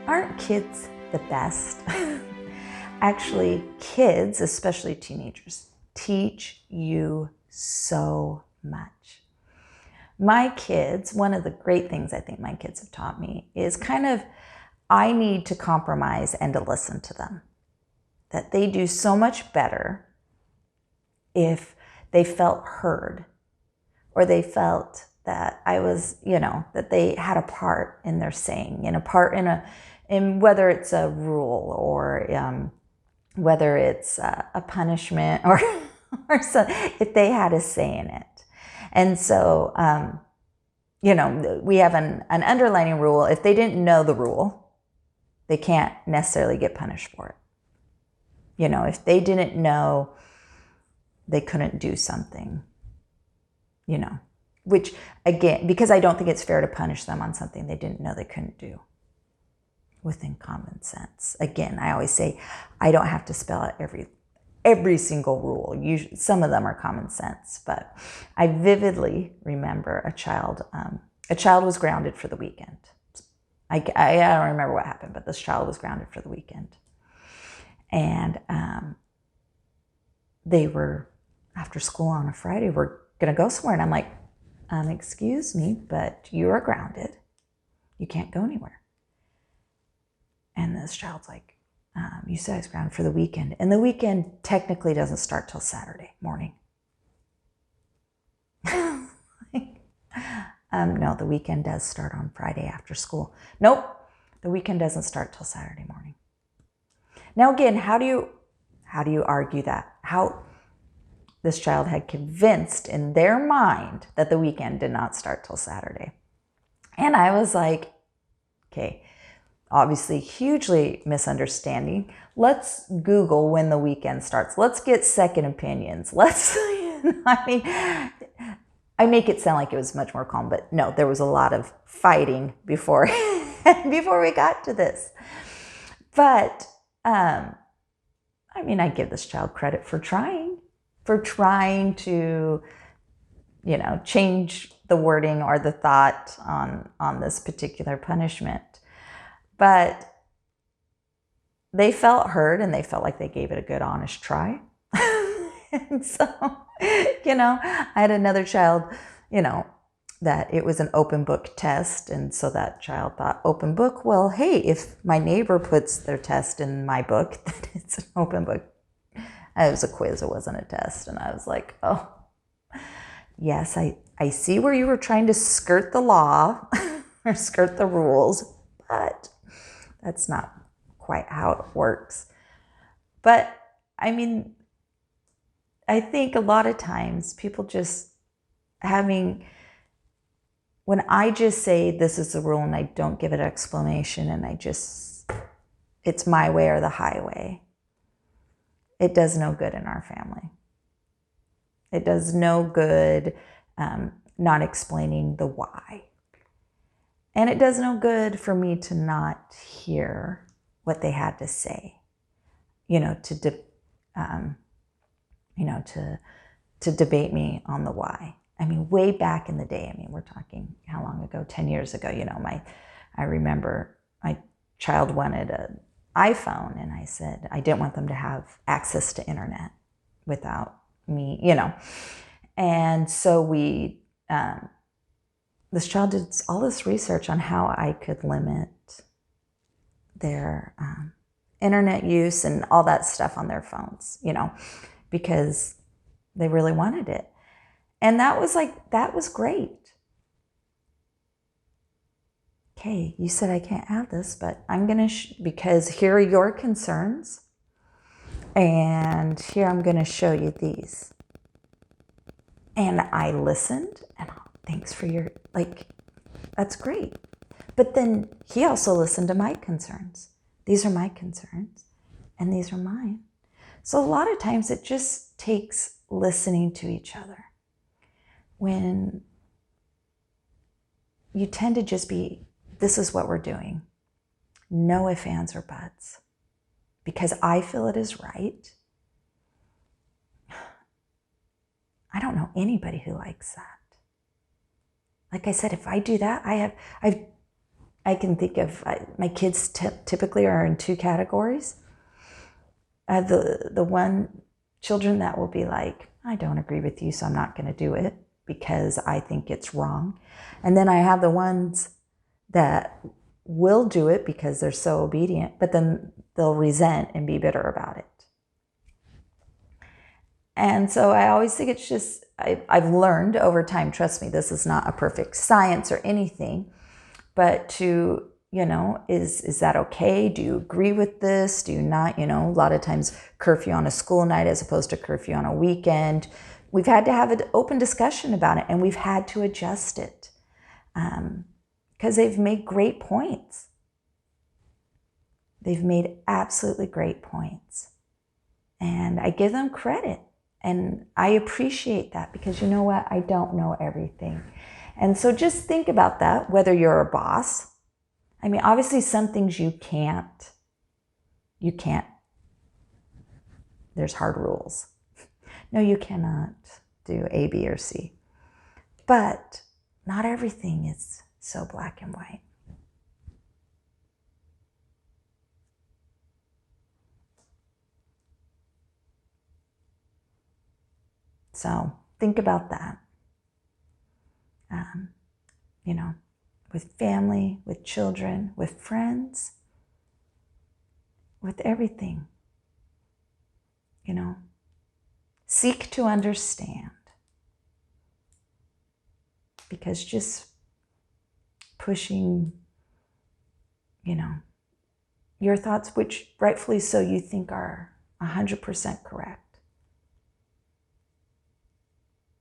Aren't kids the best? Actually, kids, especially teenagers, teach you so much. My kids, one of the great things I think my kids have taught me is kind of, I need to compromise and to listen to them. That they do so much better if they felt heard, or they felt that I was, that they had a part in their saying, in whether it's a rule or whether it's a punishment or so, if they had a say in it. And so, we have an underlining rule. If they didn't know the rule, they can't necessarily get punished for it. If they didn't know, they couldn't do something, which again, because I don't think it's fair to punish them on something they didn't know they couldn't do within common sense. Again, I always say I don't have to spell out every single rule. Usually, some of them are common sense, but I vividly remember a child was grounded for the weekend. I don't remember what happened, but this child was grounded for the weekend. And they were, after school on a Friday, we're going to go somewhere. And I'm like, excuse me, but you are grounded. You can't go anywhere. And this child's like, you said I was grounded for the weekend. And the weekend technically doesn't start till Saturday morning. No, the weekend does start on Friday after school. Nope, the weekend doesn't start till Saturday morning. Now again, how do you argue that? How this child had convinced in their mind that the weekend did not start till Saturday. And I was like, okay, obviously hugely misunderstanding. Let's Google when the weekend starts. Let's get second opinions. I make it sound like it was much more calm, but no, there was a lot of fighting before we got to this. But I give this child credit for trying to, change the wording or the thought on this particular punishment. But they felt heard and they felt like they gave it a good, honest try. And so, I had another child, that it was an open book test. And so that child thought, open book, well, hey, if my neighbor puts their test in my book, then it's an open book. It was a quiz, it wasn't a test. And I was like, oh, yes, I see where you were trying to skirt the law or skirt the rules, but that's not quite how it works. But I think a lot of times people just when I just say this is the rule and I don't give it an explanation and it's my way or the highway, it does no good in our family. It does no good not explaining the why. And it does no good for me to not hear what they had to say, to debate me on the why. Way back in the day, we're talking how long ago, 10 years ago, I remember my child wanted an iPhone and I said, I didn't want them to have access to internet without me, And so this child did all this research on how I could limit their internet use and all that stuff on their phones, because they really wanted it. And that was great. Okay, you said I can't have this, but I'm going to, because here are your concerns. And here I'm going to show you these. And I listened, and thanks for your, that's great. But then he also listened to my concerns. These are my concerns, and these are mine. So a lot of times it just takes listening to each other. When you tend to just be, this is what we're doing. No ifs, ands, or buts. Because I feel it is right. I don't know anybody who likes that. Like I said, if I do that, I've I can think of, my kids typically are in two categories. I have the one children that will be like, I don't agree with you, so I'm not going to do it because I think it's wrong. And then I have the ones that will do it because they're so obedient, but then they'll resent and be bitter about it. And so I always think it's just, I've learned over time, trust me, this is not a perfect science or anything, but to, is that okay? Do you agree with this? Do you not? A lot of times curfew on a school night as opposed to curfew on a weekend. We've had to have an open discussion about it, and we've had to adjust it because they've made great points. They've made absolutely great points. And I give them credit. And I appreciate that because you know what? I don't know everything. And so just think about that, whether you're a boss. I mean, obviously some things you can't. There's hard rules. No, you cannot do A, B, or C. But not everything is so black and white. So think about that. With family, with children, with friends, with everything. Seek to understand. Because just pushing, your thoughts, which rightfully so you think are 100% correct,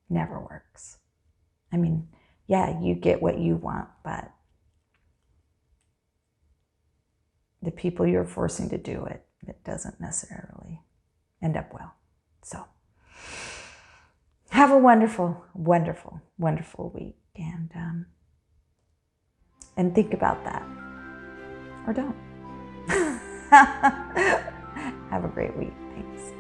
never works. I mean, yeah, you get what you want, but the people you're forcing to do it, it doesn't necessarily end up well. So have a wonderful, wonderful, wonderful week, and think about that, or don't. Have a great week. Thanks.